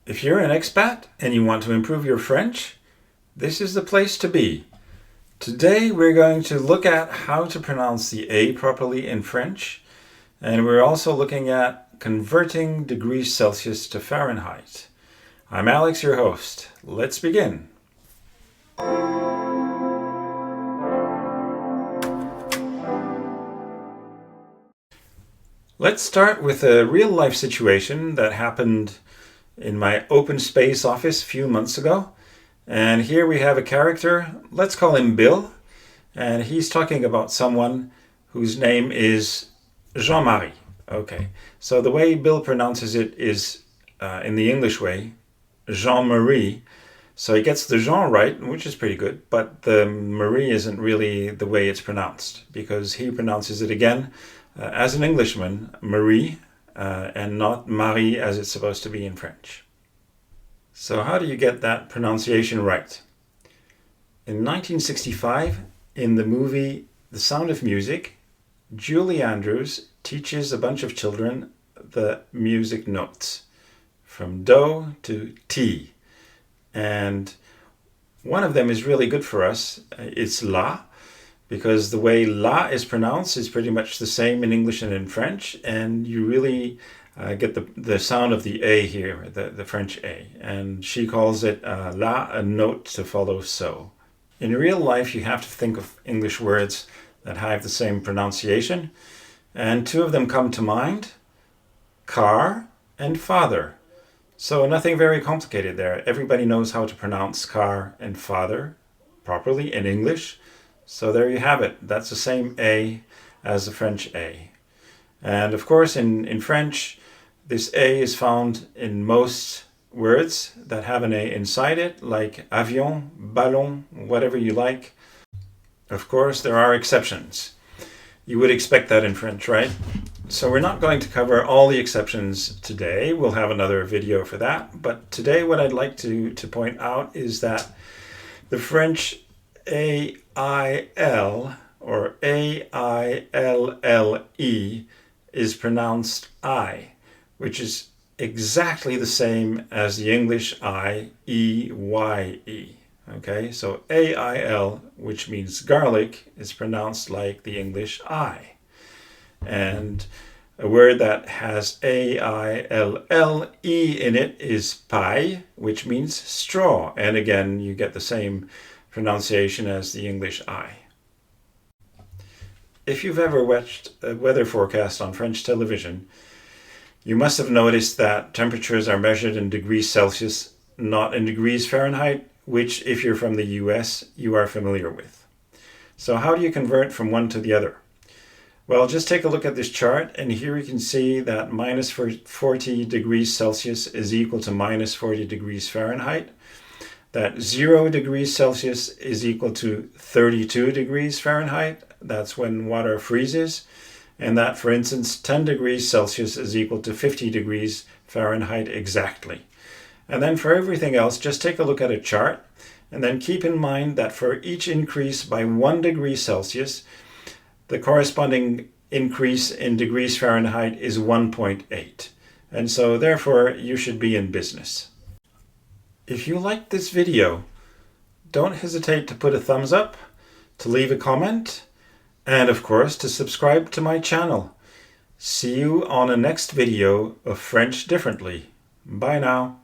If you're an expat and you want to improve your French, this is the place to be. Today we're going to look at how to pronounce the A properly in French, and we're also looking at converting degrees Celsius to Fahrenheit. I'm Alex, your host. Let's begin. Let's start with a real-life situation that happened in my open space office a few months ago. And here we have a character, let's call him Bill, and he's talking about someone whose name is Jean-Marie. Okay, so the way Bill pronounces it is in the English way, Jean-Marie. So he gets the Jean right, which is pretty good, but the Marie isn't really the way it's pronounced, because he pronounces it again as an Englishman, Marie, and not Marie as it's supposed to be in French. So how do you get that pronunciation right? In 1965, in the movie The Sound of Music, Julie Andrews teaches a bunch of children the music notes, from Do to T. And one of them is really good for us. It's La, because the way La is pronounced is pretty much the same in English and in French, and you really get the sound of the A here, the French A. And she calls it La, a note to follow so. In real life, you have to think of English words that have the same pronunciation, and two of them come to mind: car and father. So nothing very complicated there. Everybody knows how to pronounce car and father properly in English. So there you have it. That's the same A as the French A. And of course in French, this A is found in most words that have an A inside it, like avion, ballon, whatever you like. Of course, there are exceptions. You would expect that in French, right? So we're not going to cover all the exceptions today. We'll have another video for that. But today what I'd like to point out is that the French A-I-L or A-I-L-L-E is pronounced I, which is exactly the same as the English I-E-Y-E. Okay, so A-I-L, which means garlic, is pronounced like the English I. And a word that has A-I-L-L-E in it is paille, which means straw. And again, you get the same pronunciation as the English I. If you've ever watched a weather forecast on French television, you must have noticed that temperatures are measured in degrees Celsius, not in degrees Fahrenheit, which, if you're from the US, you are familiar with. So how do you convert from one to the other? Well, just take a look at this chart, and here you can see that minus 40 degrees Celsius is equal to minus 40 degrees Fahrenheit. That 0 degrees Celsius is equal to 32 degrees Fahrenheit. That's when water freezes. And that, for instance, 10 degrees Celsius is equal to 50 degrees Fahrenheit exactly. And then for everything else, just take a look at a chart, and then keep in mind that for each increase by 1 degree Celsius, the corresponding increase in degrees Fahrenheit is 1.8. And so therefore, you should be in business. If you liked this video, don't hesitate to put a thumbs up, to leave a comment, and of course to subscribe to my channel. See you on the next video of French Differently. Bye now.